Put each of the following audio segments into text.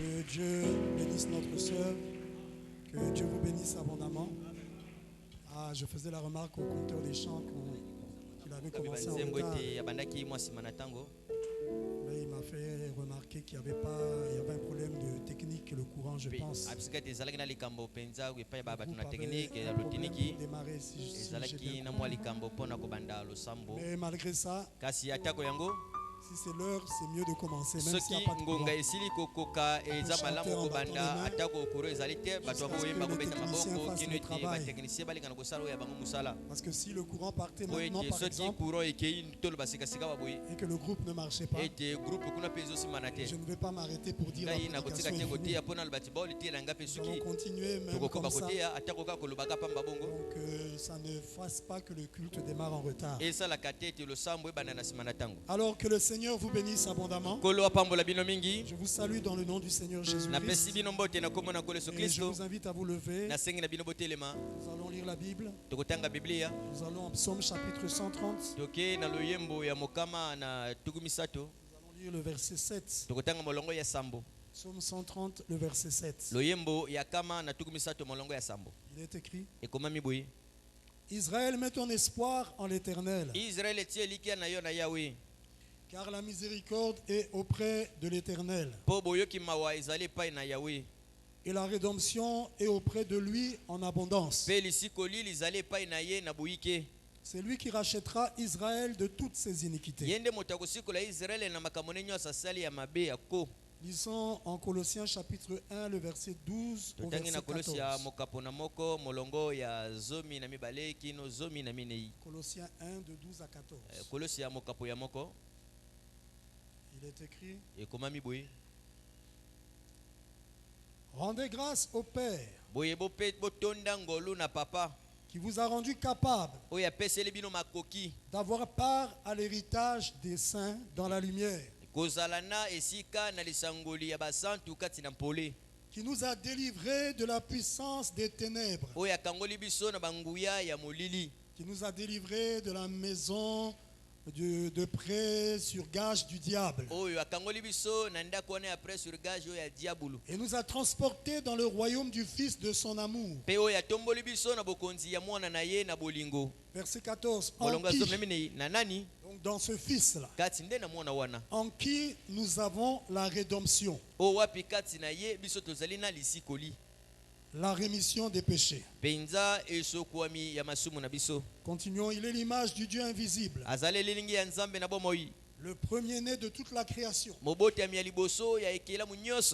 Que Dieu bénisse notre sœur, que Dieu vous bénisse abondamment. Ah, je faisais la remarque au compteur des chants qu'il avait commencé en retard. Mais il m'a fait remarquer qu'il y avait un problème de technique, le courant, je pense. Le groupe avait un problème pour démarrer, si j'ai bien compris. Mais malgré ça, si c'est l'heure, c'est mieux de commencer, même s'il n'y a pas de courant. Parce que si le courant partait maintenant, par exemple, et que le groupe ne marchait pas, je ne vais pas m'arrêter pour dire la prédication est finie. Nous allons continuer même comme ça. Donc ça ne fasse pas que le culte démarre en retard. Alors que le Seigneur vous bénisse abondamment. Je vous salue dans le nom du Seigneur Jésus-Christ. Et je vous invite à vous lever. Nous allons lire la Bible. Nous allons en Psaume chapitre 130. Nous allons lire le verset 7. Psaume 130, le verset 7. Il est écrit: Israël, mets ton espoir en l'Éternel, car la miséricorde est auprès de l'Éternel, et la rédemption est auprès de lui en abondance. C'est lui qui rachètera Israël de toutes ses iniquités. Lisons en Colossiens chapitre 1, le verset 12 au verset 14. Colossiens 1, de 12 à 14. Il est écrit: Rendez grâce au Père qui vous a rendu capable d'avoir part à l'héritage des saints dans la lumière, qui nous a délivrés de la puissance des ténèbres, qui nous a délivrés de la maison de près sur gage du diable, et nous a transportés dans le royaume du Fils de son amour. Verset 14. Donc dans ce Fils-là, en qui nous avons la rédemption, la rémission des péchés. Continuons. Il est l'image du Dieu invisible, le premier-né de toute la création.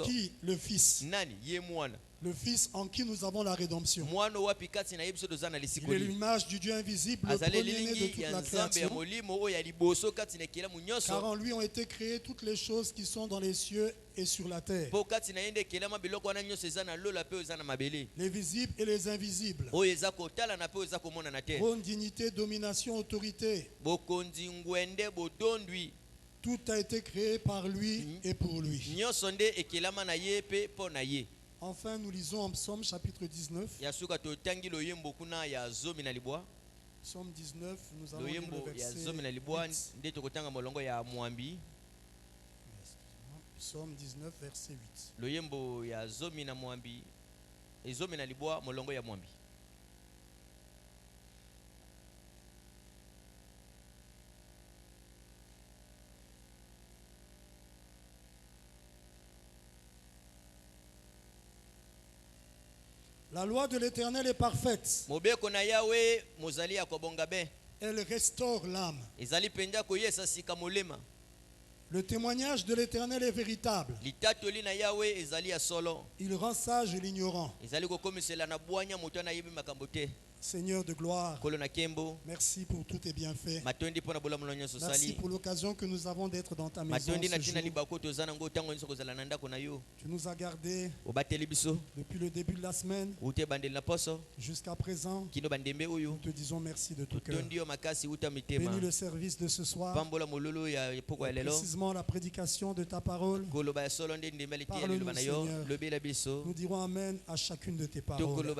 Qui? Le Fils. Le Fils en qui nous avons la rédemption. Il est l'image du Dieu invisible, le premier-né de toute la création. Car en lui ont été créées toutes les choses qui sont dans les cieux et sur la terre, les visibles et les invisibles, trône, dignité, domination, autorité. Tout a été créé par lui et pour lui. Enfin, nous lisons en Psaume chapitre 19. Psaume 19, nous allons lire le verset 8. Psaume 19, verset 8. La loi de l'Éternel est parfaite. Elle restaure l'âme. Le témoignage de l'Éternel est véritable. Il rend sage l'ignorant. Seigneur de gloire, merci pour tous tes bienfaits. Merci pour l'occasion que nous avons d'être dans ta maison ce jour. Tu nous as gardés depuis le début de la semaine jusqu'à présent. Nous te disons merci de tout cœur. Bénis le service de ce soir, précisément la prédication de ta parole. Parle-nous, Seigneur. Nous dirons Amen à chacune de tes paroles.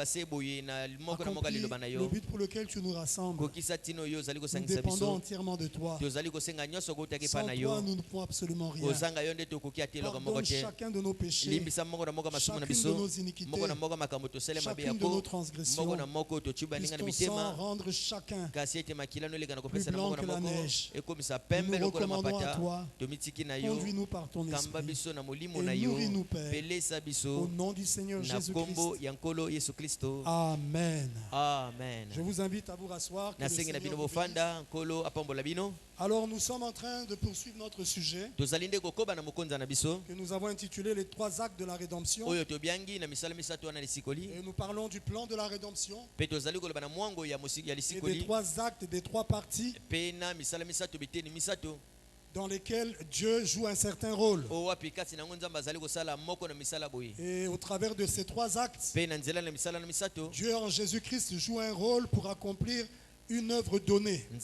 Accomplis Le but pour lequel tu nous rassembles, nous dépendons entièrement de toi. Sans toi, nous ne pouvons absolument rien. Pardonne chacun de nos péchés, chacune de nos iniquités, chacune de nos transgressions. Puisse ton sang rendre chacun plus blanc que la neige. Nous nous recommandons à toi. Conduis-nous par ton esprit et nourris-nous, Père. Au nom du Seigneur Jésus-Christ. Amen. Amen. Je vous invite à vous rasseoir. Alors nous sommes en train de poursuivre notre sujet que nous avons intitulé les 3 actes de la rédemption. Et nous parlons du plan de la rédemption et des 3 actes, des 3 parties dans lesquels Dieu joue un certain rôle. Et au travers de ces 3 actes, Dieu en Jésus-Christ joue un rôle pour accomplir une œuvre donnée. Il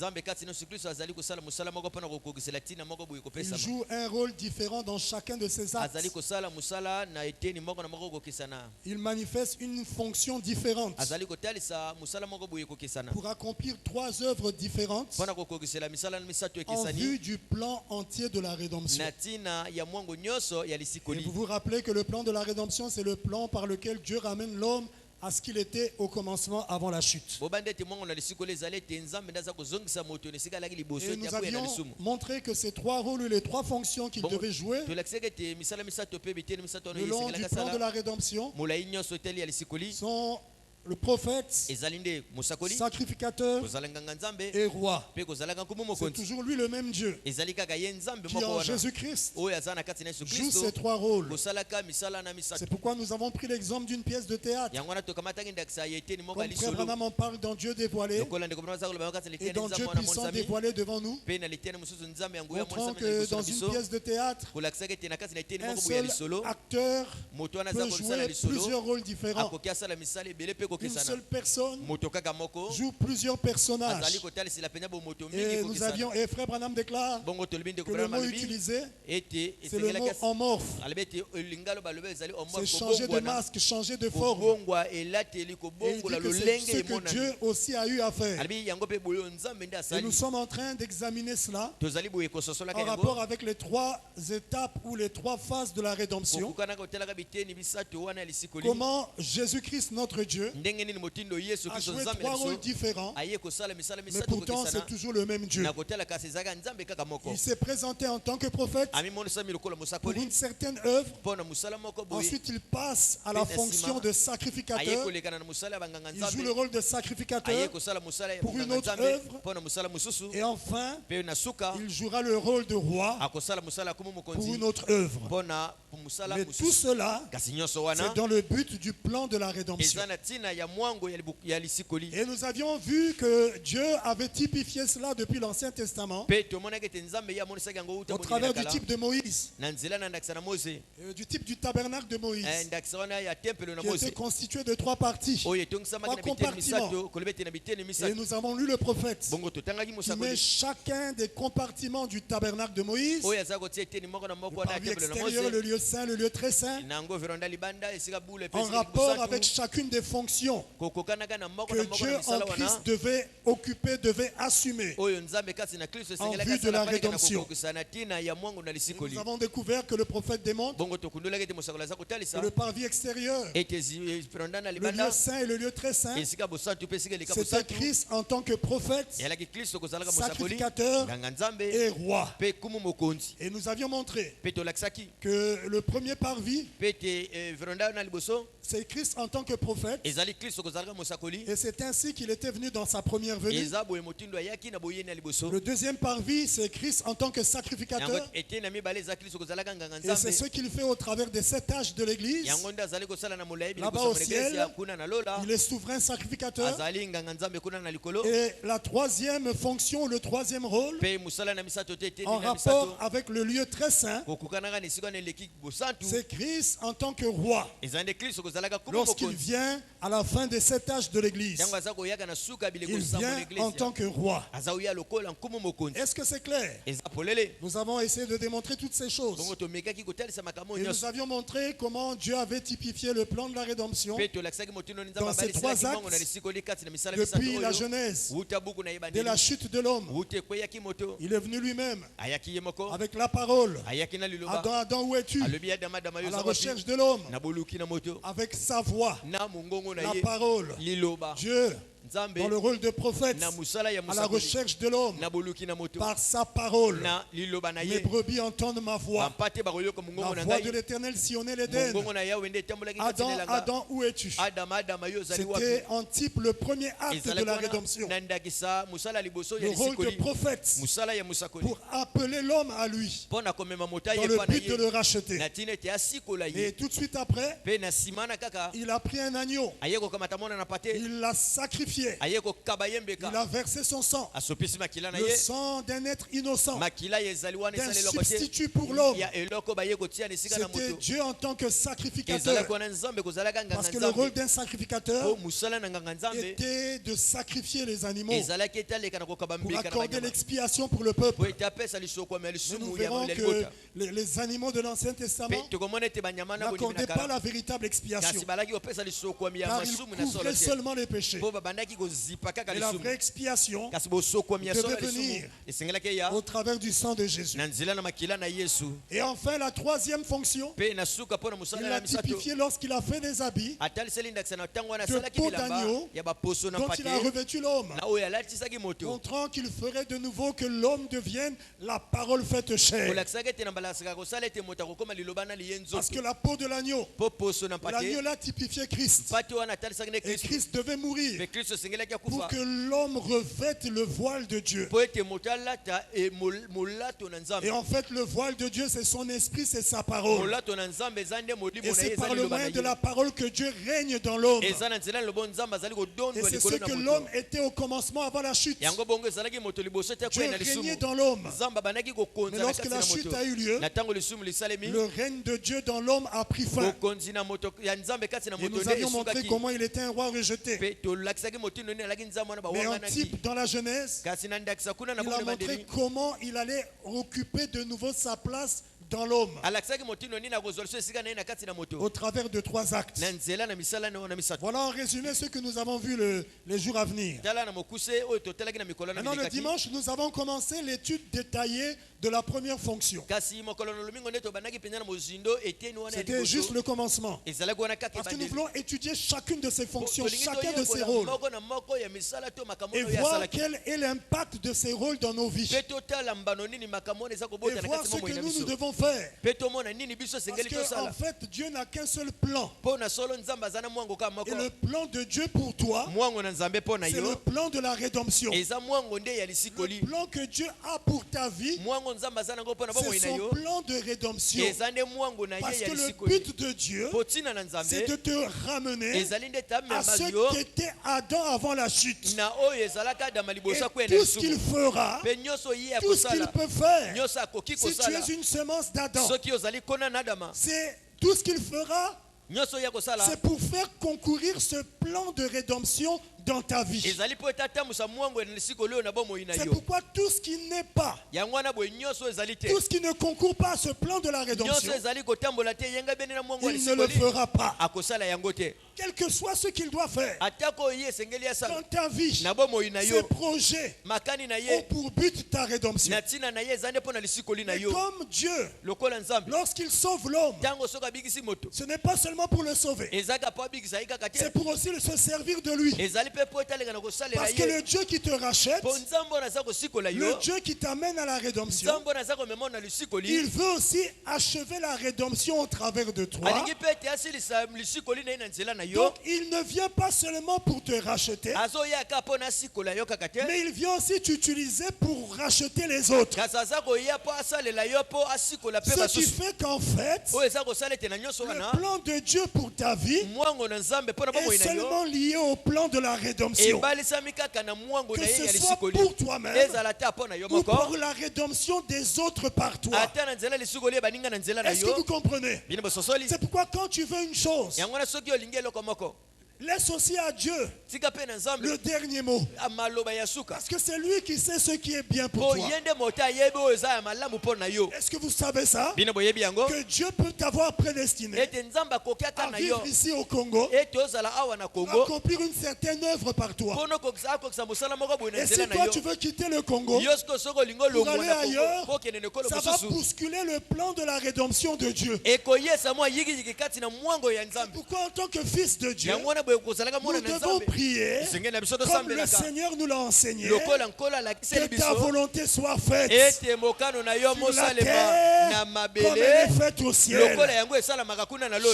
joue un rôle différent dans chacun de ces actes. Il manifeste une fonction différente pour accomplir 3 œuvres différentes en vue du plan entier de la rédemption. Et vous vous rappelez que le plan de la rédemption, c'est le plan par lequel Dieu ramène l'homme à ce qu'il était au commencement avant la chute. Et nous avions montré que ces 3 rôles, les 3 fonctions qu'il devait jouer le long du plan de la rédemption sont le prophète, sacrificateur et roi. C'est toujours lui le même Dieu qui en Jésus-Christ joue ces 3 rôles. C'est pourquoi nous avons pris l'exemple d'une pièce de théâtre. Comme Frère Branham en parle dans Dieu dévoilé et dans Dieu puissant dévoilé devant nous, montrant que dans une pièce de théâtre, un seul acteur peut jouer plusieurs rôles différents. Une seule personne joue plusieurs personnages. Et nous avions, et Frère Branham déclare que le mot utilisé, c'est le mot amorphe. C'est changer de masque, changer de forme. Et il dit que c'est ce que Dieu aussi a eu à faire. Et nous sommes en train d'examiner cela en rapport avec les 3 étapes ou les 3 phases de la rédemption. Comment Jésus-Christ, notre Dieu, a joué 3 rôles différents, mais pourtant c'est toujours le même Dieu. Il s'est présenté en tant que prophète pour une certaine œuvre. Ensuite il passe à la fonction de sacrificateur. Il joue le rôle de sacrificateur pour une autre œuvre. Et enfin il jouera le rôle de roi pour une autre œuvre. Mais tout cela, c'est dans le but du plan de la rédemption. Et nous avions vu que Dieu avait typifié cela depuis l'Ancien Testament au travers du type de Moïse, du type du tabernacle de Moïse, qui était constitué de 3 parties, 3 compartiments. Et nous avons lu le prophète qui met chacun des compartiments du tabernacle de Moïse, le parvis extérieur, le lieu saint, le lieu très saint, en rapport avec chacune des fonctions que Dieu en Christ devait occuper, devait assumer en vue de la rédemption. Nous avons découvert que le prophète démontre que le parvis extérieur, le lieu saint et le lieu très saint, c'était Christ en tant que prophète, sacrificateur et roi. Et nous avions montré que le premier parvis, c'est Christ en tant que prophète. Et c'est ainsi qu'il était venu dans sa première venue. Le deuxième parvis, c'est Christ en tant que sacrificateur. Et c'est ce qu'il fait au travers des 7 âges de l'Église. Là-bas au ciel, il est souverain sacrificateur. Et la troisième fonction, le troisième rôle, en rapport avec le lieu très saint, c'est Christ en tant que roi. Lorsqu'il vient à la fin de cet âge de l'église, il vient en tant que roi. Est-ce que c'est clair? Nous avons essayé de démontrer toutes ces choses. Et nous avions montré comment Dieu avait typifié le plan de la rédemption dans ces 3 actes depuis la Genèse, de la chute de l'homme. Il est venu lui-même avec la parole. Adam, où es-tu? À la recherche de l'homme, avec sa voix, la parole. Dieu, dans le rôle de prophète, à la recherche de l'homme, par sa parole. Les brebis entendent ma voix. La voix de l'Éternel sillonnait l'Éden. Adam, où es-tu? C'était en type le premier acte de la rédemption. Le rôle de prophète pour appeler l'homme à lui, dans le but de le racheter. Et tout de suite après, il a pris un agneau. Il l'a sacrifié. Il a versé son sang, le sang d'un être innocent, d'un substitut pour l'homme. C'était Dieu en tant que sacrificateur, parce que le rôle d'un sacrificateur était de sacrifier les animaux pour accorder l'expiation pour le peuple. Mais nous verrons que les animaux de l'Ancien Testament n'accordaient pas la véritable expiation, car ils couvraient seulement les péchés. Et la vraie expiation devait venir au travers du sang de Jésus. Et enfin, la troisième fonction, il l'a typifié lorsqu'il a fait des habits de peau d'agneau dont il a revêtu l'homme, montrant qu'il ferait de nouveau que l'homme devienne la parole faite chair. Parce que la peau de l'agneau l'a typifié Christ. Et Christ devait mourir pour que l'homme revête le voile de Dieu. Et en fait, le voile de Dieu, c'est son esprit, c'est sa parole. Et c'est par le moyen de la parole que Dieu règne dans l'homme. Et c'est ce que l'homme était au commencement avant la chute. Dieu régnait dans l'homme. Mais lorsque la chute a eu lieu, le règne de Dieu dans l'homme a pris fin. Et nous avions montré comment il était un roi rejeté. Mais en type dans la Genèse, il a montré comment il allait occuper de nouveau sa place dans l'homme au travers de 3 actes. Voilà en résumé ce que nous avons vu les jours à venir. Maintenant le dimanche, nous avons commencé l'étude détaillée de la première fonction. C'était juste le commencement. Parce que nous voulons étudier chacune de ces fonctions, chacun de ces rôles, et voir quel est l'impact de ces rôles dans nos vies. Et voir ce que nous devons faire. Parce que en fait, Dieu n'a qu'un seul plan. Et le plan de Dieu pour toi, c'est le plan de la rédemption. Le plan que Dieu a pour ta vie, c'est son plan de rédemption. Parce que le but de Dieu, c'est de te ramener à ce qu'était Adam avant la chute. Et tout ce qu'il fera, tout ce qu'il peut faire, si tu es une semence d'Adam, c'est tout ce qu'il fera, c'est pour faire concourir ce plan de rédemption dans ta vie. C'est pourquoi tout ce qui n'est pas, tout ce qui ne concourt pas à ce plan de la rédemption, il ne le fera pas. Quel que soit ce qu'il doit faire dans ta vie, ses projets ont pour but ta rédemption. Mais comme Dieu, lorsqu'il sauve l'homme, ce n'est pas seulement pour le sauver, c'est pour aussi se servir de lui. Parce que le Dieu qui te rachète, le Dieu qui t'amène à la rédemption, il veut aussi achever la rédemption au travers de toi Donc il ne vient pas seulement pour te racheter, mais il vient aussi t'utiliser pour racheter les autres. Ce qui fait qu'en fait, le plan de Dieu pour ta vie est seulement lié au plan de la rédemption. Que ce soit pour toi-même ou pour la rédemption des autres par toi. Est-ce que vous comprenez? C'est pourquoi quand tu veux une chose, laisse aussi à Dieu le dernier mot. Parce que c'est lui qui sait ce qui est bien pour toi. Est-ce que vous savez ça? Que Dieu peut t'avoir prédestiné à vivre ici au Congo, à accomplir une certaine œuvre par toi. Et si toi tu veux quitter le Congo pour aller ailleurs, ça va bousculer le plan de la rédemption de Dieu. Pourquoi en tant que fils de Dieu, nous devons prier comme le Seigneur nous l'a enseigné, que ta volonté soit faite sur la terre comme elle est faite au ciel.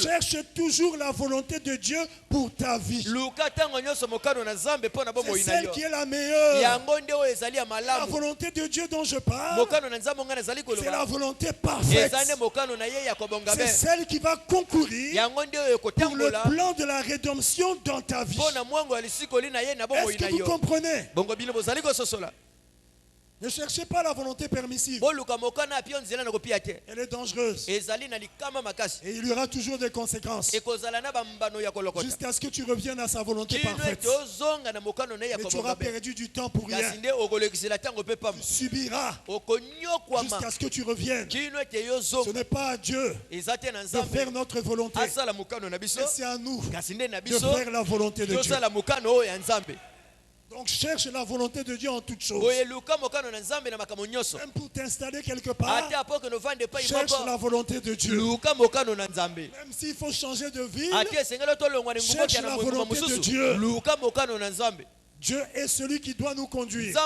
Cherche toujours la volonté de Dieu pour ta vie. C'est celle qui est la meilleure. La volonté de Dieu dont je parle, c'est la volonté parfaite. C'est celle qui va concourir pour le plan de la rédemption dans ta vie. Est-ce que vous comprenez? Ne cherchez pas la volonté permissive. Elle est dangereuse. Et il y aura toujours des conséquences. Jusqu'à ce que tu reviennes à sa volonté parfaite. Mais tu auras perdu du temps pour rien. Tu subiras jusqu'à ce que tu reviennes. Ce n'est pas à Dieu de faire notre volonté. Mais c'est à nous de faire la volonté de Dieu. Donc cherche la volonté de Dieu en toutes choses. Même pour t'installer quelque part, cherche la volonté de Dieu. Même s'il faut changer de ville, cherche la volonté de Dieu. Dieu est celui qui doit nous conduire.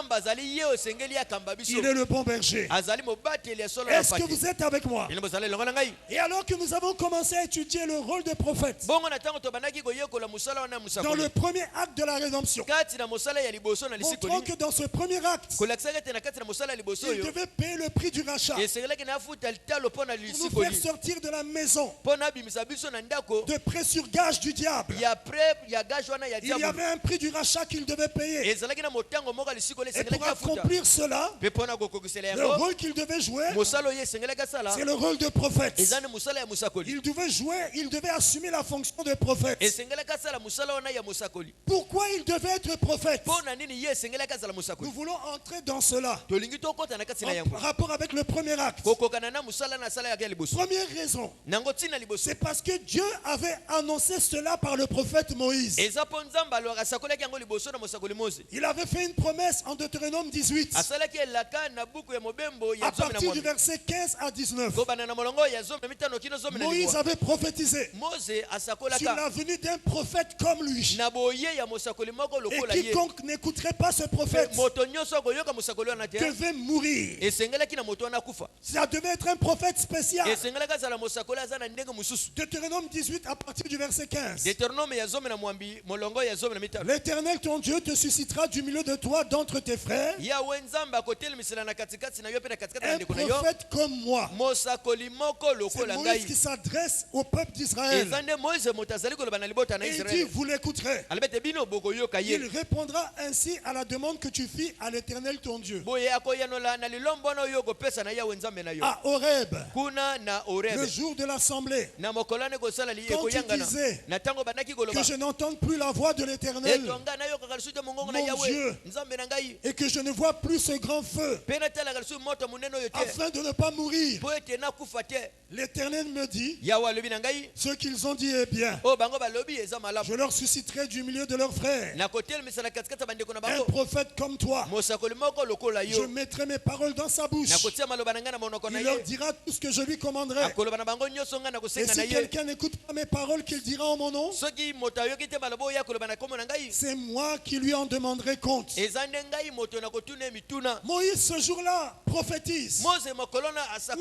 Il est le bon berger. Est-ce que vous êtes avec moi? Et alors que nous avons commencé à étudier le rôle de prophète, dans le premier acte de la rédemption, montrons que dans ce premier acte, il devait payer le prix du rachat pour nous faire sortir de la maison de prêt sur gage du diable. Il y avait un prix du rachat qu'il devait payer. Et pour accomplir cela, le rôle qu'il devait jouer, c'est le rôle de prophète. Il devait jouer, il devait assumer la fonction de prophète. Pourquoi il devait être prophète? Nous voulons entrer dans cela en rapport avec le premier acte. Première raison, c'est parce que Dieu avait annoncé cela par le prophète Moïse. Il avait fait une promesse en Deutéronome 18 à partir du verset 15 à 19. Moïse avait prophétisé sur la venue d'un prophète comme lui. Et quiconque n'écouterait pas ce prophète devait mourir. Ça devait être un prophète spécial. Deutéronome 18 à partir du verset 15. L'Éternel ton Dieu te suscitera du milieu de toi, d'entre tes frères, un prophète comme moi. C'est Moïse qui s'adresse au peuple d'Israël. Et il dit, vous l'écouterez. Il répondra ainsi à la demande que tu fis à l'Éternel ton Dieu. À Horeb, le jour de l'assemblée, quand tu disais que je n'entende plus la voix de l'Éternel, mon Dieu, et que je ne vois plus ce grand feu, afin de ne pas mourir. L'Éternel me dit, ce qu'ils ont dit est bien. Je leur susciterai du milieu de leurs frères un prophète comme toi. Je mettrai mes paroles dans sa bouche. Il leur dira tout ce que je lui commanderai. Et si quelqu'un n'écoute pas mes paroles qu'il dira en mon nom, c'est moi qui lui en demanderai compte. Moïse ce jour-là prophétise.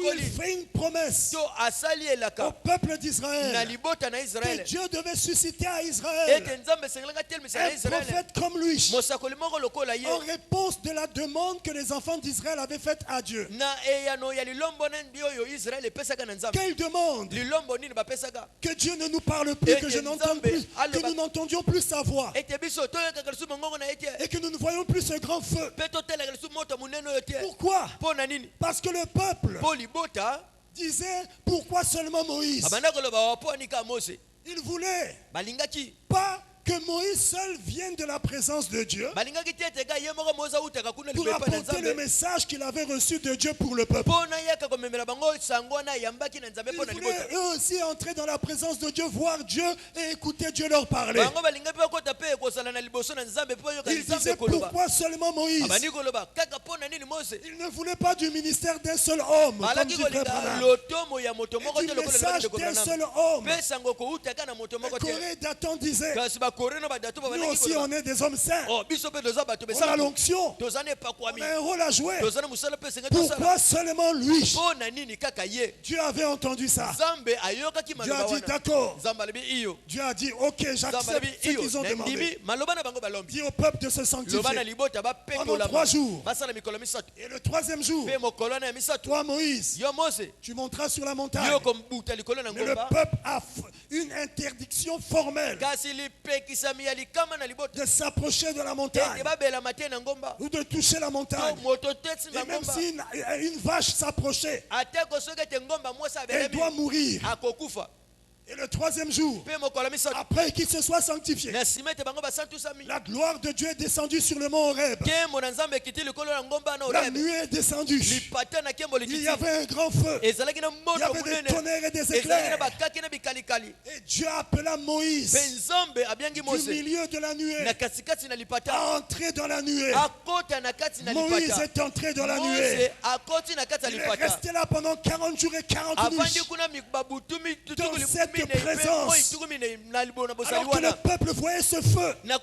Il fait une promesse au peuple d'Israël que Dieu devait susciter à Israël un prophète comme lui en réponse de la demande que les enfants d'Israël avaient faite à Dieu. Quelle demande? Que Dieu ne nous parle plus, que nous n'entendions plus sa voix et que nous ne voyons plus ce grand feu. Pourquoi? Parce que le peuple disait pourquoi seulement Moïse? Il voulait pas que Moïse seul vienne de la présence de Dieu pour apporter le message qu'il avait reçu de Dieu pour le peuple. Ils voulaient eux aussi entrer dans la présence de Dieu, voir Dieu et écouter Dieu leur parler. Ils disaient pourquoi seulement Moïse? Ils ne voulaient pas du ministère d'un seul homme, comme dit Frère Branham, et du message d'un seul homme. Corée Datan disait, nous aussi on est des hommes saints. On a l'onction. On a un rôle à jouer. Pourquoi seulement lui? Dieu avait entendu ça. Dieu a dit d'accord. Dieu a dit ok, j'accepte ce qu'ils ont demandé. Dis au peuple de se sanctifier pendant 3 jours. Et le 3e jour, toi Moïse, tu monteras sur la montagne. Mais le peuple a une interdiction formelle de s'approcher de la montagne ou de toucher la montagne. Et même si une vache s'approchait, elle doit mourir. Et le 3e jour, après qu'il se soit sanctifié, la gloire de Dieu est descendue sur le mont Horeb. La nuée est descendue. Il y avait un grand feu. Il y avait des tonnerres et des éclairs. Et Dieu appela Moïse du milieu de la nuée à entrer dans la nuée. Moïse est entré dans la nuée. Il est resté là pendant 40 jours et 40 nuits dans cette présence. Alors que le peuple voyait ce feu, le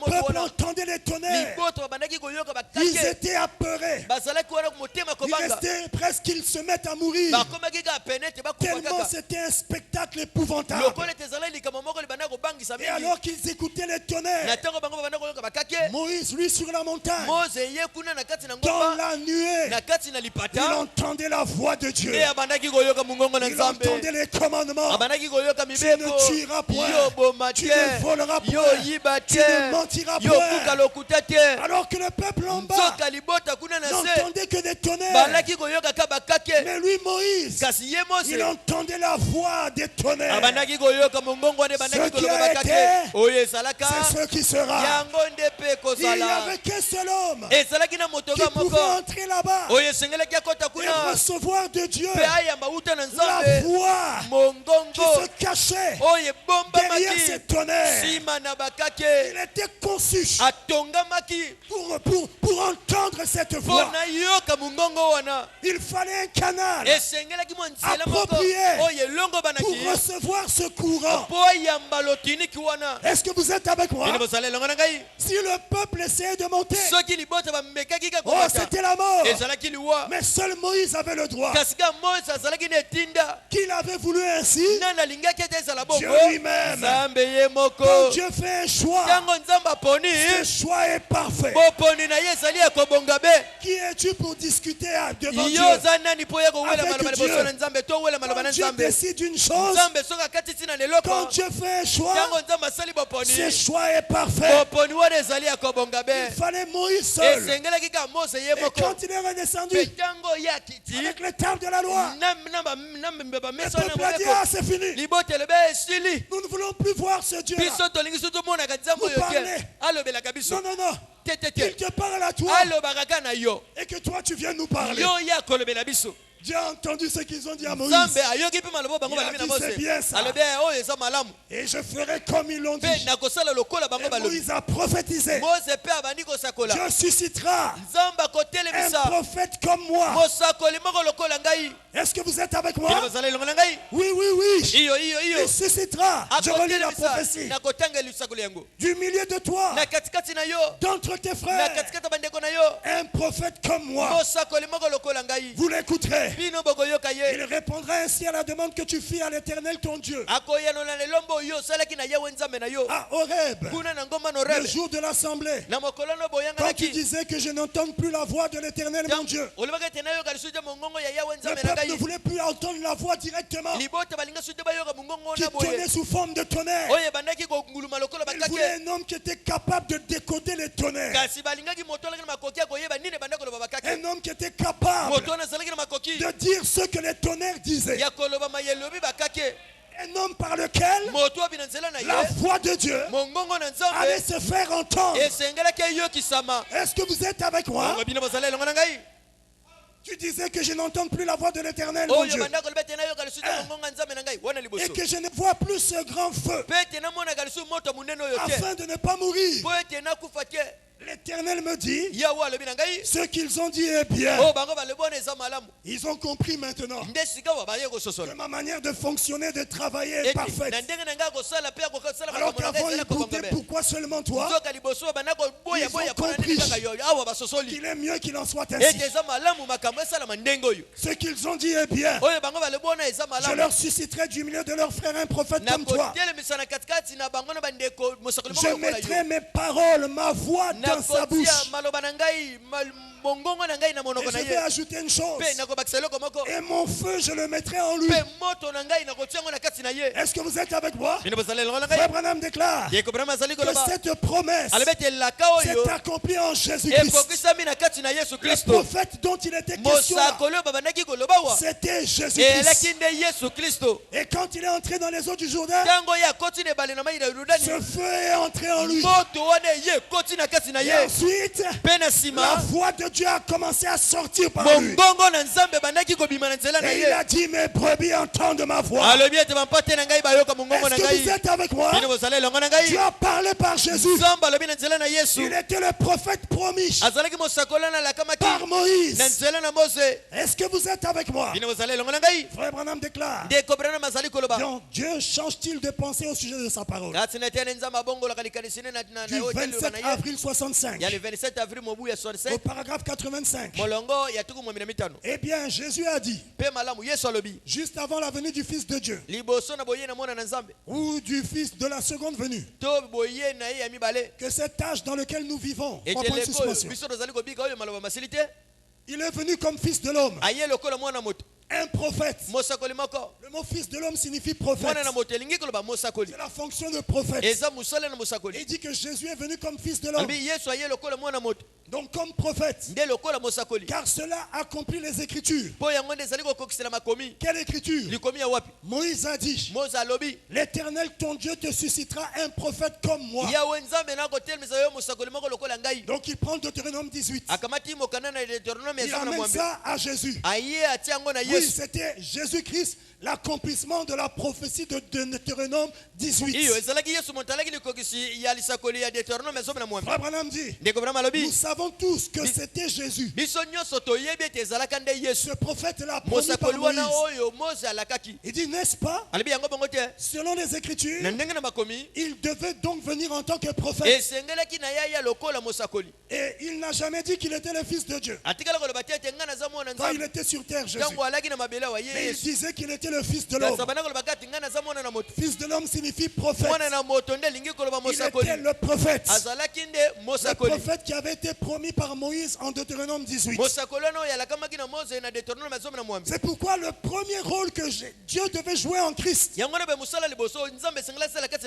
peuple entendait les tonnerres. Ils étaient apeurés. Ils restaient presque qu'ils se mettent à mourir. Tellement c'était un spectacle épouvantable. Et alors qu'ils écoutaient les tonnerres, Moïse, lui, sur la montagne, dans la nuée, il entendait la voix de Dieu. Il entendait les commandements. Tu ne tueras point, tu ne voleras point, tu ne mentiras point. Alors que le peuple en bas n'entendait que des tonnerres. Mais lui, Moïse, il entendait la voix des tonnerres. Ce qui a été, c'est ce qui sera. Il n'y avait qu'un seul homme qui pouvait entrer là-bas et recevoir de Dieu la voix qui se cachait derrière ces tonnerres. Il était conçu pour entendre cette voix. Il fallait un canal approprié pour recevoir ce courant. Est-ce que vous êtes avec moi? Si le peuple essayait de monter, oh, c'était la mort. Mais seul Moïse avait le droit. Qu'il avait voulu ainsi, Dieu lui-même. Quand Dieu fait un choix, ce choix est parfait. Qui es-tu pour discuter devant Dieu? Avec Dieu. Quand Dieu décide une chose, quand Dieu fait un choix, ce choix est parfait. Il fallait Moïse seul. Et quand il est redescendu avec les tables de la loi, le peuple a dit, ah, c'est fini. Nous ne voulons plus voir ce Dieu-là nous parler. Non, non, non. Qu'il te parle à toi et que toi tu viens nous parler. Dieu a entendu ce qu'ils ont dit à Moïse. Il a dit c'est bien ça. Et je ferai comme ils l'ont dit. Et Moïse a prophétisé. Dieu suscitera un prophète comme moi. Est-ce que vous êtes avec moi? Oui, oui, oui. âge, il suscitera, je relis la prophétie, du milieu de toi, d'entre tes frères, un prophète comme moi. Vous l'écouterez. Il répondra ainsi à la demande que tu fis à l'Éternel ton Dieu. À Horeb, le jour de l'assemblée, quand tu disais que je n'entends plus la voix de l'Éternel mon Dieu. Le peuple ne voulait plus entendre la voix directement, qui tenait sous forme de tonnerre. Il voulait un homme qui était capable de décoder les tonnerres. Un homme qui était capable de dire ce que les tonnerres disaient. Un homme par lequel la voix de Dieu allait se faire entendre. Est-ce que vous êtes avec moi? Tu disais que je n'entends plus la voix de l'Éternel, mon Dieu, et que je ne vois plus ce grand feu, afin de ne pas mourir. L'Éternel me dit, ce qu'ils ont dit est bien. Ils ont compris maintenant que ma manière de fonctionner, de travailler est parfaite. Alors qu'avant ils doutaient pourquoi seulement toi. Ils ont compris qu'il est mieux qu'il en soit ainsi. Ce qu'ils ont dit est bien. Je leur susciterai du milieu de leurs frères un prophète comme toi. Je mettrai mes paroles, ma voix dans sa bouche. Et je vais ajouter une chose. Et mon feu, je le mettrai en lui. Est-ce que vous êtes avec moi? Frère Branham déclare que cette promesse s'est accomplie en Jésus-Christ. Le prophète dont il était question là, c'était Jésus-Christ. Et quand il est entré dans les eaux du Jourdain, ce feu est entré en lui. Et ensuite, la voix de Dieu a commencé à sortir par lui. Et il a dit, mes brebis entendent ma voix. Est-ce que vous êtes avec moi? Dieu a parlé par Jésus. Il était le prophète promis par Moïse. Est-ce que vous êtes avec moi? Frère Branham déclare, donc Dieu change-t-il de pensée au sujet de sa parole? Du 27 avril 65 au paragraphe 85. Eh bien, Jésus a dit, juste avant la venue du Fils de Dieu, ou du Fils de la seconde venue, que cet âge dans lequel nous vivons, il est venu comme Fils de l'homme, un prophète. Le mot fils de l'homme signifie prophète. C'est la fonction de prophète. Il dit que Jésus est venu comme fils de l'homme. Donc comme prophète. Car cela accomplit les Écritures. Quelle Écriture? Moïse a dit, l'Éternel ton Dieu te suscitera un prophète comme moi. Donc il prend Deutéronome 18. Il amène ça à Jésus. Oui, c'était Jésus-Christ, l'accomplissement de la prophétie de Deutéronome 18. Frère Branham dit, nous savons tous que c'était Jésus. Ce prophète-là promis par Moïse. Il dit, n'est-ce pas? Selon les Écritures, il devait donc venir en tant que prophète. Et il n'a jamais dit qu'il était le fils de Dieu. Quand il était sur terre, Jésus. Mais il disait qu'il était le fils de l'homme. Fils de l'homme signifie prophète. Il était le prophète. Le prophète qui avait été promis par Moïse en Deutéronome 18. C'est pourquoi le premier rôle que Dieu devait jouer en Christ,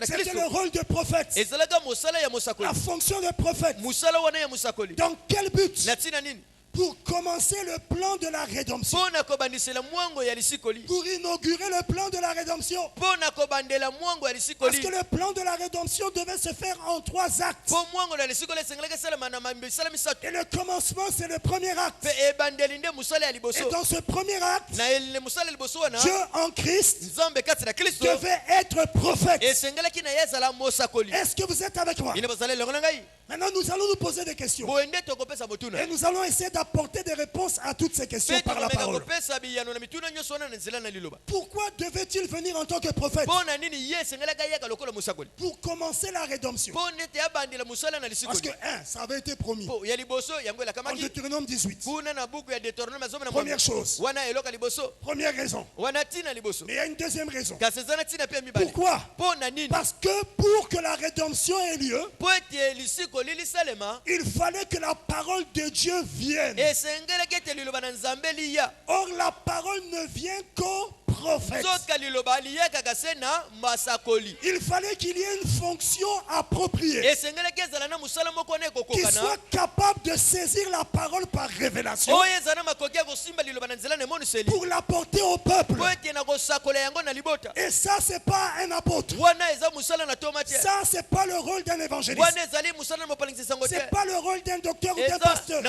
c'était le rôle de prophète. La fonction de prophète. Dans quel but? Pour commencer le plan de la rédemption. Pour inaugurer le plan de la rédemption. Parce que le plan de la rédemption devait se faire en 3 actes. Et le commencement, c'est le premier acte. Et dans ce premier acte, Dieu en Christ devait être prophète. Est-ce que vous êtes avec moi? Maintenant, nous allons nous poser des questions. Et nous allons essayer d'avancer apporter des réponses à toutes ces questions par la parole. Pourquoi devait-il venir en tant que prophète? Pour commencer la rédemption. Parce que ça avait été promis. En Deutéronome 18. Première chose. Première raison. Mais il y a une deuxième raison. Pourquoi? Parce que pour que la rédemption ait lieu, il fallait que la parole de Dieu vienne. Or la parole ne vient qu'au prophète. Il fallait qu'il y ait une fonction appropriée qui soit capable de saisir la parole par révélation pour l'apporter au peuple. Et ça, c'est pas un apôtre. Ça, c'est pas le rôle d'un évangéliste. C'est pas le rôle d'un docteur ou d'un pasteur.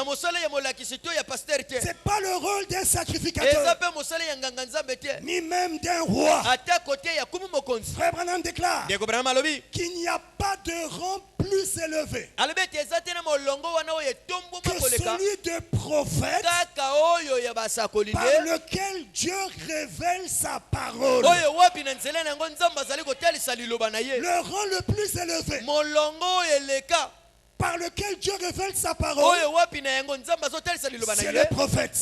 C'est pas le rôle d'un sacrificateur, ni même d'un roi. Frère Branham déclare qu'il n'y a pas de rang plus élevé que celui de prophète par lequel Dieu révèle sa parole. Le rang le plus élevé par lequel Dieu révèle sa parole, c'est le prophète.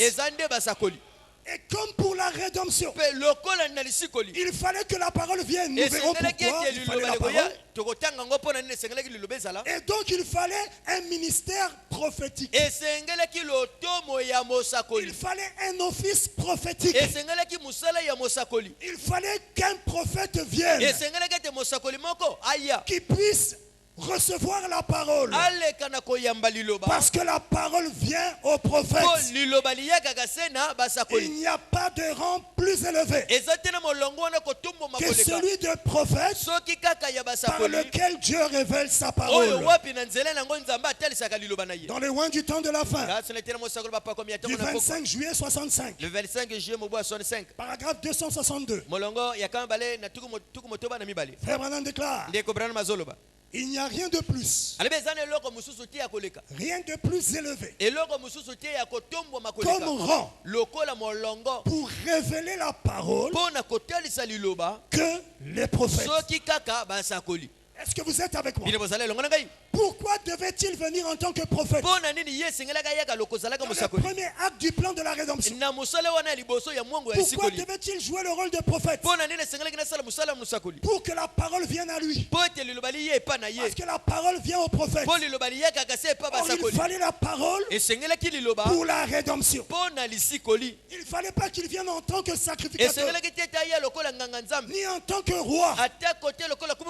Et comme pour la rédemption, il fallait que la parole vienne. Nous verrons pourquoi il fallait la parole. Et donc il fallait un ministère prophétique. Il fallait un office prophétique. Il fallait qu'un prophète vienne qui puisse recevoir la parole, parce que la parole vient au prophète. Il n'y a pas de rang plus élevé que celui de prophète par lequel Dieu révèle sa parole. Dans les loin du temps de la fin, du 25 juillet 65, le 25 juillet 65, paragraphe 262, Frère Branham déclare: il n'y a rien de plus, rien de plus élevé comme rang pour révéler la parole que les prophètes. Est-ce que vous êtes avec moi? Pourquoi devait-il venir en tant que prophète? Dans le premier acte du plan de la rédemption, pourquoi devait-il jouer le rôle de prophète? Pour que la parole vienne à lui. Parce que la parole vient au prophète. Or, il fallait la parole pour la rédemption. Il ne fallait pas qu'il vienne en tant que sacrificateur, ni en tant que roi,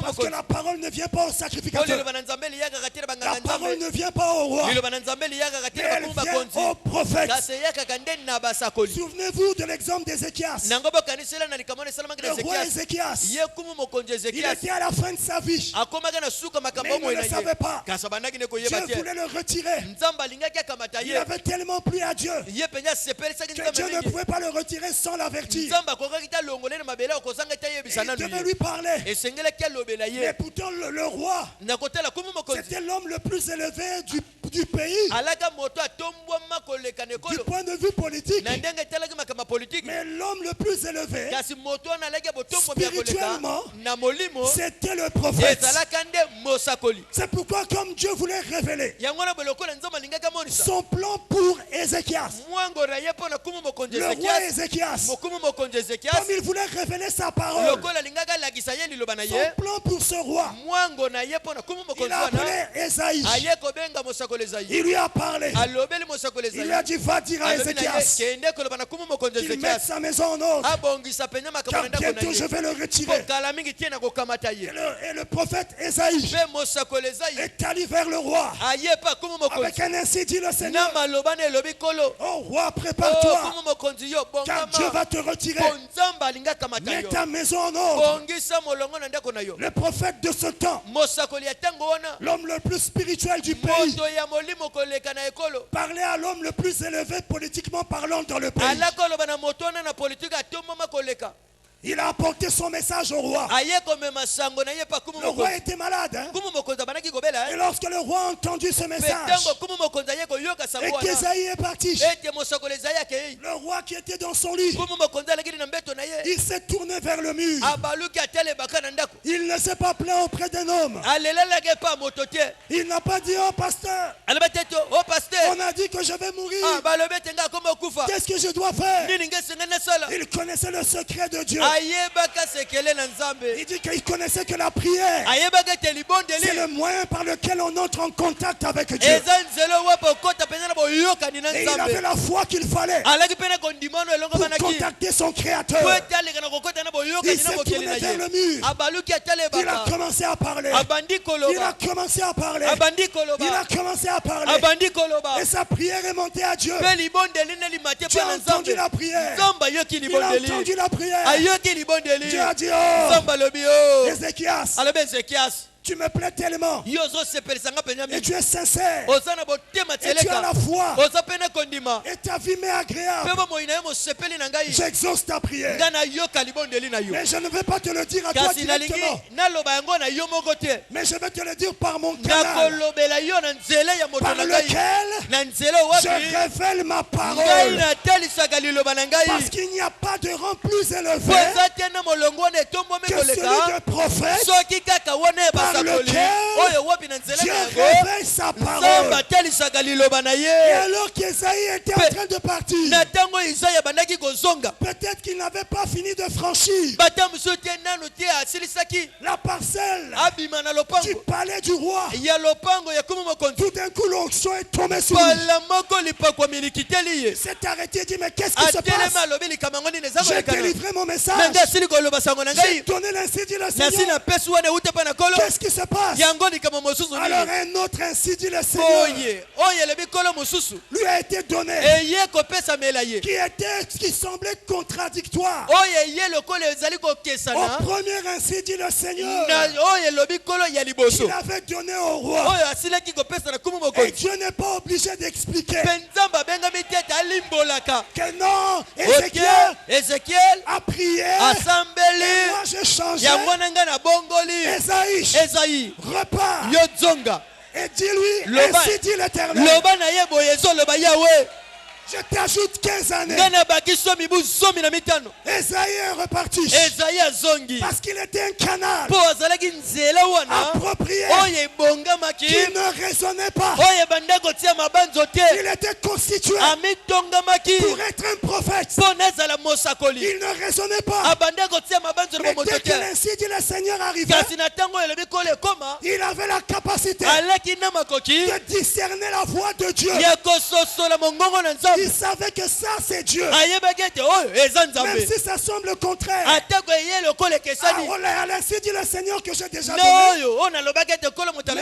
parce que la parole ne vient pas au sacrificateur. La parole ne vient pas au roi, mais elle vient au prophète. Souvenez-vous de l'exemple d'Ézéchias. Le roi Ézéchias, il était à la fin de sa vie, mais il ne le savait pas. Dieu voulait le retirer. Il avait tellement plu à Dieu que Dieu ne pouvait pas le retirer sans l'avertir. Il devait lui parler. Mais pourtant le roi, c'était l'homme le plus élevé du pays du point de vue politique. Mais l'homme le plus élevé spirituellement, c'était le prophète. C'est pourquoi, comme Dieu voulait révéler son plan pour Ézéchias, le roi Ézéchias, comme il voulait révéler sa parole, son plan pour ce roi, il a appelé Ésaïe. Il lui a parlé. Il lui a dit: va dire à Ézéchias qu'il mette sa maison en ordre, car bientôt je vais le retirer. Et le prophète Ésaïe est allé vers le roi avec un ainsi dit le Seigneur: oh roi, prépare-toi, car Dieu va te retirer. Mets ta maison en ordre. Le prophète de ce temps, l'homme le plus spirituel du pays, parlait à l'homme le plus élevé politiquement parlant dans le pays. Il a apporté son message au roi. Le roi était malade. Hein? Et lorsque le roi a entendu ce message, et qu'Ésaïe est parti, le roi qui était dans son lit, il s'est tourné vers le mur. Il ne s'est pas plaint auprès d'un homme. Il n'a pas dit, oh pasteur, on a dit que je vais mourir. Qu'est-ce que je dois faire? Il connaissait le secret de Dieu. Il dit qu'il connaissait que la prière, c'est le moyen par lequel on entre en contact avec Dieu. Et il avait la foi qu'il fallait pour contacter son Créateur. Il s'est tourné vers le mur. Il a commencé à parler. Il a commencé à parler. Il a commencé à parler. Et sa prière est montée à Dieu. Tu as entendu la prière. Il a entendu la prière. Dieu a dit, oh, Ézéchias, tu me plais tellement. Et tu es sincère. Et tu as la foi. Et ta vie m'est agréable. J'exauce ta prière. Mais je ne vais pas te le dire à toi directement. Mais je vais te le dire par mon canal. Par lequel je révèle ma parole. Parce qu'il n'y a pas de rang plus élevé que celui de prophète. Par lequel Dieu révèle sa parole. Et alors qu'Ésaïe était en train de partir, peut-être qu'il n'avait pas fini de franchir la parcelle du palais du roi. Tout d'un coup, l'onction est tombée sur lui. Il s'est arrêté et dit, mais qu'est-ce qui se passe? J'ai délivré mon message. J'ai donné l'ainsi dit le Seigneur. Qu'est-ce qui se passe? Alors un autre ainsi dit le Seigneur lui a été donné, qui semblait contradictoire. Au premier ainsi dit le Seigneur, il avait donné au roi. Et Dieu n'est pas obligé d'expliquer que non, Ézéchiel a prié et moi j'ai changé. Esaïe, repart et dis-lui, ainsi dit l'Éternel, je t'ajoute 15 années. Esaïe est reparti. Parce qu'il était un canal approprié qui ne raisonnait pas. Il était constitué pour être un prophète. Il ne raisonnait pas. Mais dès que l'ainsi dit le Seigneur arrivait, il avait la capacité de discerner la voix de Dieu. Il savait que ça c'est Dieu. Même si ça semble le contraire. Ainsi dit le Seigneur que j'ai déjà donné.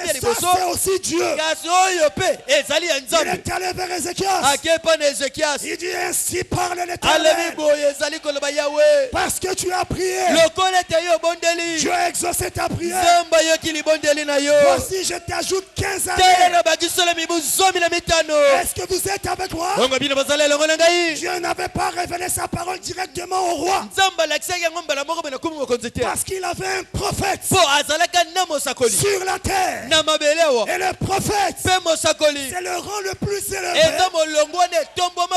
Mais ça c'est aussi Dieu. Il est allé vers Ézéchias. Il dit, ainsi parle l'Éternel. Parce que tu as prié, Dieu a exaucé ta prière. Voici je t'ajoute 15 années. Est-ce que vous êtes avec moi? Dieu n'avait pas révélé sa parole directement au roi, parce qu'il avait un prophète sur la terre. Et le prophète, c'est le rang le plus élevé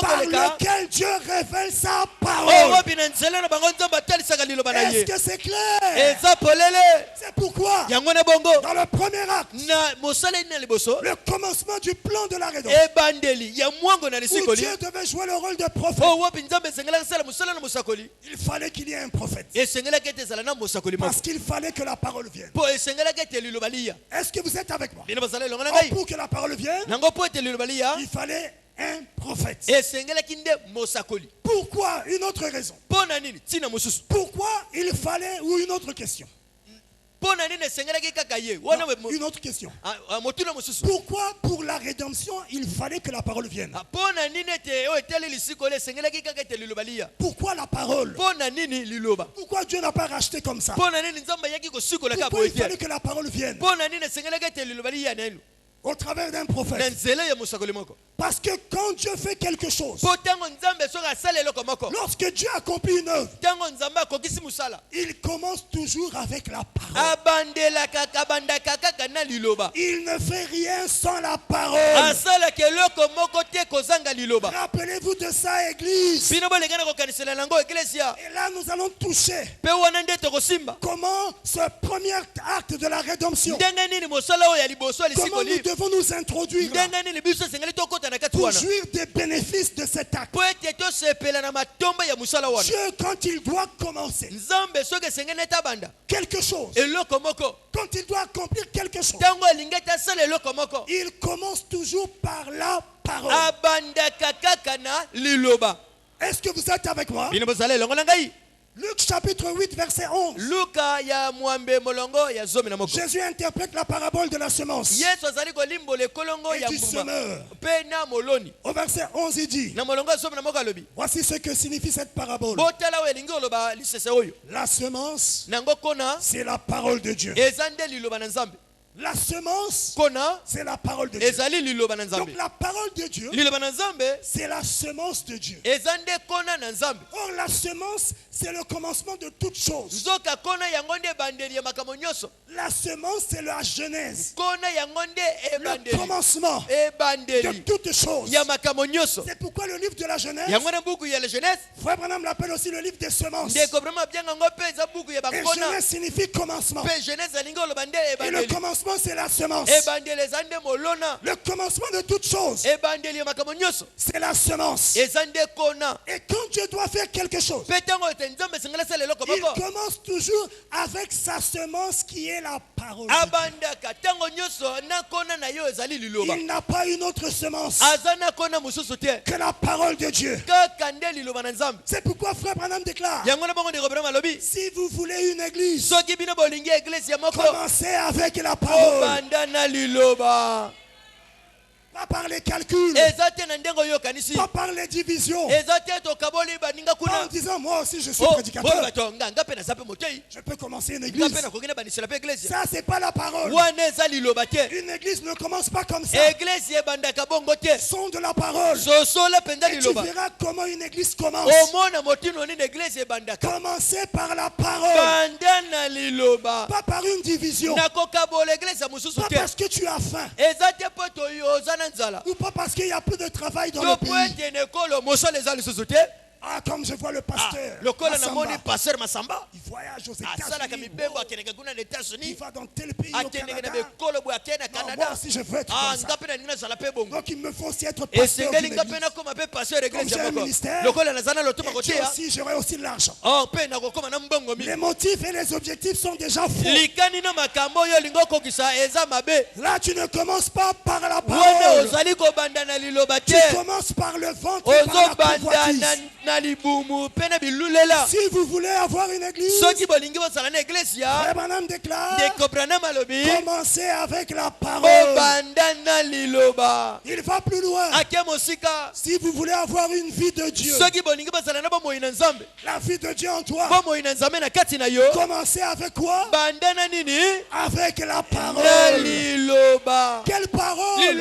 par lequel Dieu révèle sa parole. Est-ce que c'est clair? C'est pourquoi dans le premier acte, le commencement du plan de la rédemption, où Dieu devait jouer le rôle de prophète, il fallait qu'il y ait un prophète. Parce qu'il fallait que la parole vienne. Est-ce que vous êtes avec moi? Pour que la parole vienne, il fallait un prophète. Pourquoi? Une autre raison. Pourquoi il fallait, ou une autre question? Une autre question. Pourquoi pour la rédemption il fallait que la parole vienne? Pourquoi la parole? Pourquoi Dieu n'a pas racheté comme ça? Pourquoi il fallait que la parole vienne? au travers d'un prophète. Parce que quand Dieu fait quelque chose, lorsque Dieu accomplit une œuvre, il commence toujours avec la parole. Il ne fait rien sans la parole. Rappelez-vous de ça, Église. Et là, nous allons toucher comment ce premier acte de la rédemption, comment nous devons nous introduire pour jouir des bénéfices de cet acte. Dieu, quand il doit commencer quelque chose, quand il doit accomplir quelque chose, il commence toujours par la parole. Est-ce que vous êtes avec moi? Luc chapitre 8 verset 11. Jésus interprète la parabole de la semence et du semeur. Au verset 11 il dit: voici ce que signifie cette parabole. La semence, c'est la parole de Dieu. La semence, c'est la parole de Dieu. Donc la parole de Dieu, c'est la semence de Dieu. Or la semence, c'est le commencement de toutes choses. La semence, c'est la genèse, le commencement de toutes choses. C'est pourquoi le livre de la Genèse, Frère Branham l'appelle aussi le livre des semences. Et Genèse signifie commencement. Et le commencement, c'est la semence. Le commencement de toutes choses, c'est la semence. Et quand Dieu doit faire quelque chose, il commence toujours avec sa semence qui est la parole. Il n'a pas une autre semence que la parole de Dieu. C'est pourquoi Frère Branham déclare: si vous voulez une église, commencez avec la parole. Pas par les calculs, pas par les divisions, pas en disant moi aussi je suis prédicateur, je peux commencer une église. Ça c'est pas la parole. Une église ne commence pas comme ça. Son de la parole. Et tu verras comment une église commence. Commencez par la parole, pas par une division, pas parce que tu as faim, ou pas parce qu'il y a peu de travail dans le pays. Ah, comme je vois le pasteur, il voyage aux États-Unis, il va dans tel pays au Canada. Non, moi aussi je veux être comme ça. Donc il me faut aussi être pasteur d'une église. Comme j'ai un ministère, et Dieu aussi, j'aurai aussi de l'argent. Les motifs et les objectifs sont déjà faux. Là tu ne commences pas par la parole, tu commences par le ventre et par la convoitise. Si vous voulez avoir une église, Frère Branham déclare: commencez avec la parole. Il va plus loin. Si vous voulez avoir une vie de Dieu, la vie de Dieu en toi, commencez avec quoi? Avec la parole. Quelle parole?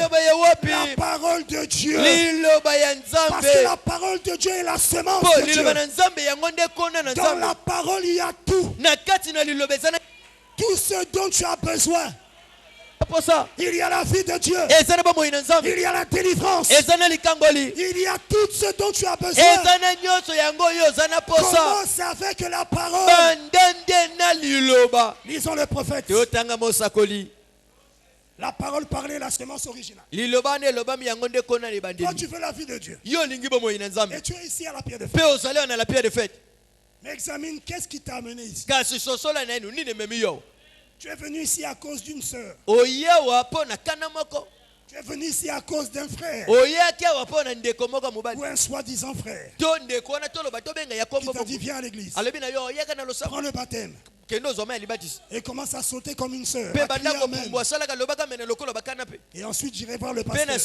La parole de Dieu. Parce que la parole de Dieu est la semence de Dieu. Dans la parole il y a tout. Tout ce dont tu as besoin. Il y a la vie de Dieu. Il y a la délivrance. Il y a tout ce dont tu as besoin. Commence avec la parole. Lisons le prophète. La parole parlée, la semence originale. Toi, tu veux la vie de Dieu. Et tu es ici à la pierre de fête. Mais examine, qu'est-ce qui t'a amené ici? Tu es venu ici à cause d'une sœur. Tu es venu ici à cause d'un frère. Ou un soi-disant frère. Qui t'a dit viens à l'église. Prends le baptême. Et commence à sauter comme une sœur. Et ensuite j'irai voir le pasteur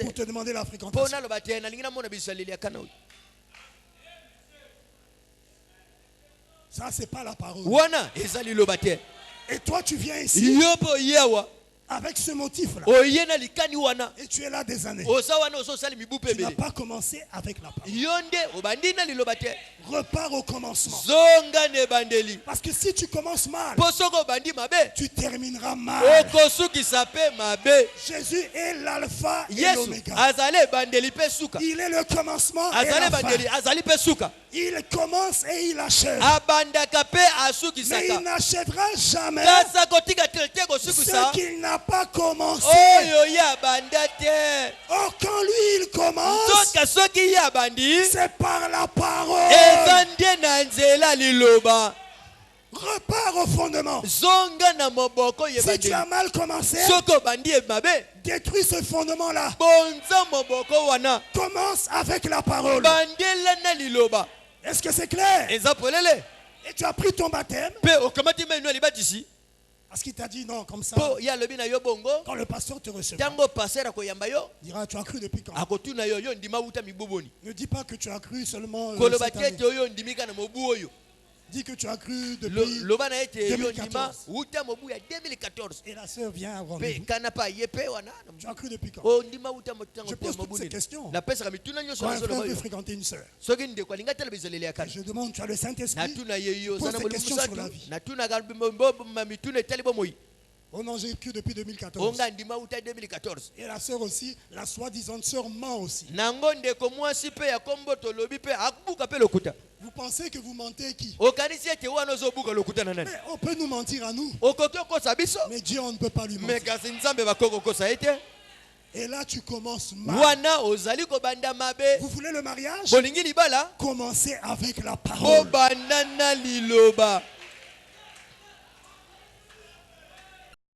pour te demander la fréquentation. Ça c'est pas la parole. Et toi tu viens ici avec ce motif-là. Et tu es là des années. Tu n'as pas commencé avec la parole. Repars au commencement. Parce que si tu commences mal, tu termineras mal. Jésus est l'alpha et l'oméga. Il est le commencement et la fin. Il commence et il achève. Mais il n'achèvera jamais ce qu'il n'a pas commencé. Oh, quand lui il commence, c'est par la parole. Repars au fondement. Si tu as mal commencé, détruis ce fondement-là. Commence avec la parole. Est-ce que c'est clair? Et tu as pris ton baptême. Parce qu'il t'a dit non, comme ça. Quand le pasteur te recevra, il dira, tu as cru depuis quand? Ne dis pas que tu as cru seulement cette année. Dis que tu as cru depuis 2014. Et la sœur vient à rendez-vous. Tu as cru depuis quand? Je pose toutes ces questions. Quand un frère veut fréquenter une sœur, je demande, tu as le Saint-Esprit? Pose des questions sur la vie. Oh non, j'ai cru depuis 2014. Et la sœur aussi, la soi-disant sœur ment aussi. Vous pensez que vous mentez qui? Mais on peut nous mentir à nous. Mais Dieu, on ne peut pas lui mentir. Et là, tu commences mal. Vous voulez le mariage? Commencez avec la parole.